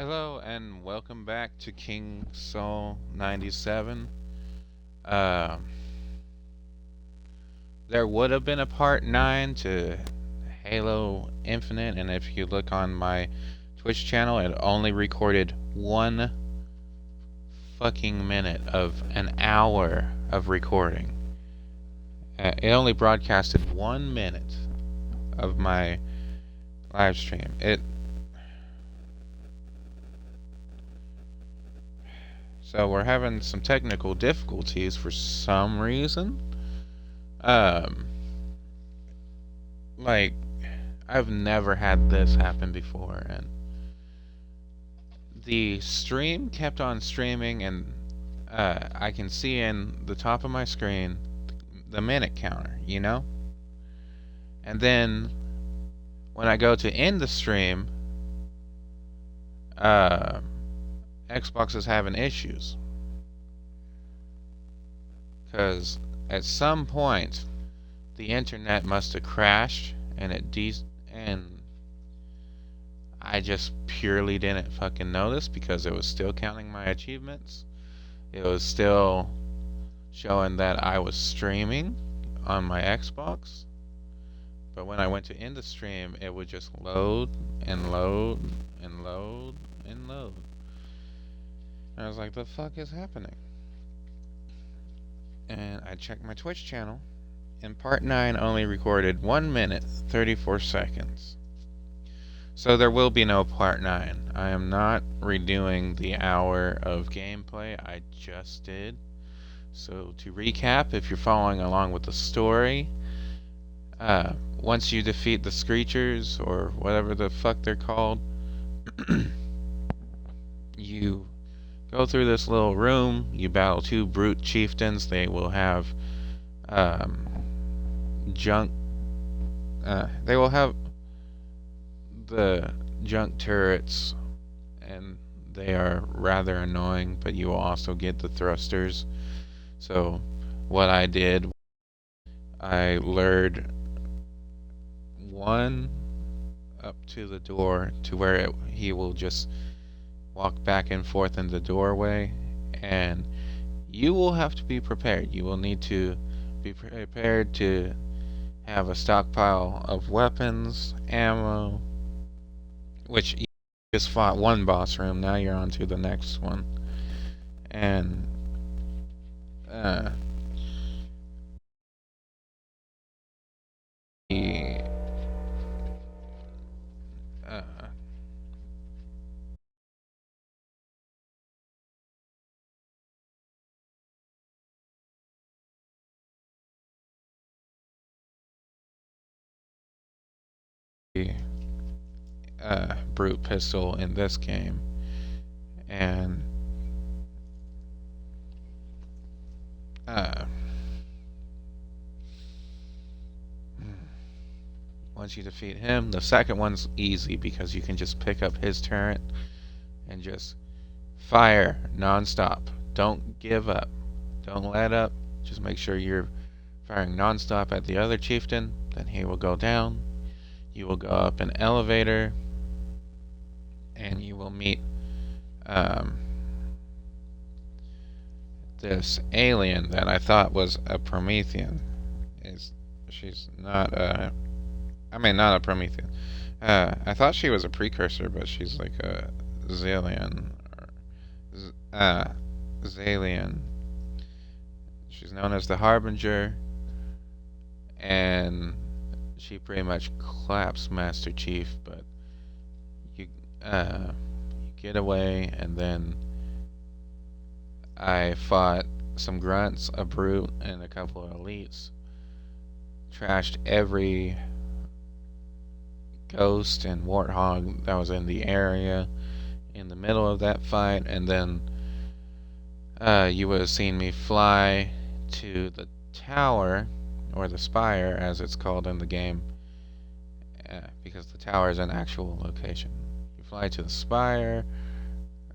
Hello and welcome back to King Soul 97. Uh, there would have been a part 9 to Halo Infinite, and if you look on my Twitch channel, it only recorded 1 fucking minute of an hour of recording. It only broadcasted 1 minute of my live stream. So we're having some technical difficulties for some reason. Um, like I've never had this happen before, and the stream kept on streaming, and I can see in the top of my screen the minute counter, and then when I go to end the stream, uh, Xbox is having issues because at some point the internet must have crashed, and and I just purely didn't fucking notice because it was still counting my achievements. It was still showing that I was streaming on my Xbox. But when I went to end the stream, it would just load and load and load and load. And I was like, the fuck is happening? And I checked my Twitch channel, and part 9 only recorded 1 minute, 34 seconds. So there will be no part 9. I am not redoing the hour of gameplay I just did. So to recap, if you're following along with the story, once you defeat the Screechers, or whatever the fuck they're called, you go through this little room, you battle 2 brute chieftains. They will have junk. They will have the junk turrets, and they are rather annoying, but you will also get the thrusters. So what I did, I lured one up to the door to where he will just walk back and forth in the doorway, and you will have to be prepared. You will need to be prepared to have a stockpile of weapons, ammo, which you just fought one boss room. Now you're on to the next one. And the uh, the brute pistol in this game, and once you defeat him, the second one's easy because you can just pick up his turret and just fire nonstop. Don't give up. Don't let up. Just make sure you're firing nonstop at the other chieftain. Then he will go down. You will go up an elevator, and you will meet this alien that I thought was a Promethean. She's not a... I mean, not a Promethean. I thought she was a precursor, but she's like a Zillion. Zalian. She's known as the Harbinger, and she pretty much claps Master Chief, but you get away, and then I fought some grunts, a brute, and a couple of elites. Trashed every ghost and warthog that was in the area in the middle of that fight, and then you would have seen me fly to the tower, or the spire as it's called in the game, because the tower is an actual location. You fly to the spire,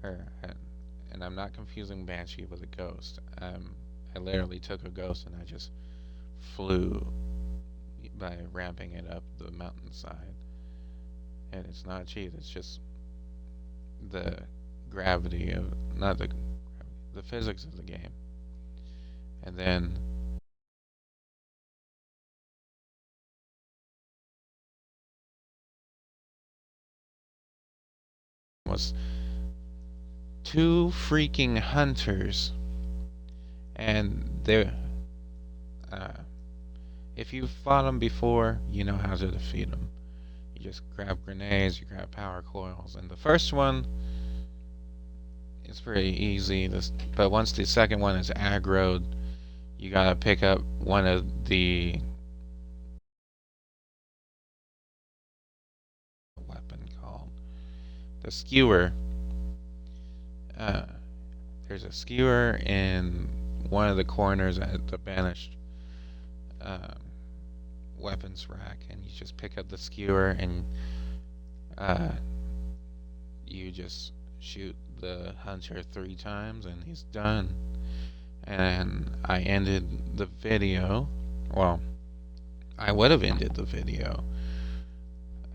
and I'm not confusing Banshee with a ghost. I literally took a ghost and I just flew by ramping it up the mountainside. And it's not cheat, it's just the gravity of, not the physics of the game. And then was two freaking hunters, and they're uh, if you've fought them before, you know how to defeat them. You just grab grenades, you grab power coils, and the first one is pretty easy. But once the second one is aggroed, you gotta pick up one of the weapon called the skewer. Uh, there's a skewer in one of the corners at the banished weapons rack, and you just pick up the skewer and you just shoot the hunter 3 times and he's done. And I ended the video. Well, I would have ended the video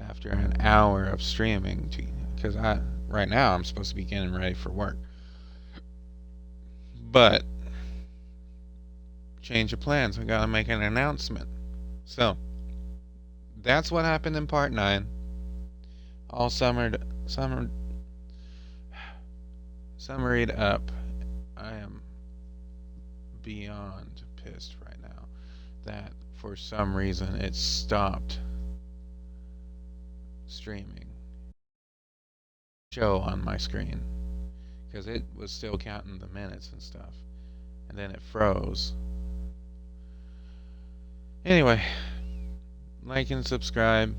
after an hour of streaming, because right now I'm supposed to be getting ready for work. But change of plans. I gotta make an announcement. So that's what happened in part 9. All summaried up. I am beyond pissed right now that for some reason it stopped streaming show on my screen, because it was still counting the minutes and stuff, and then it froze. Anyway, like and subscribe.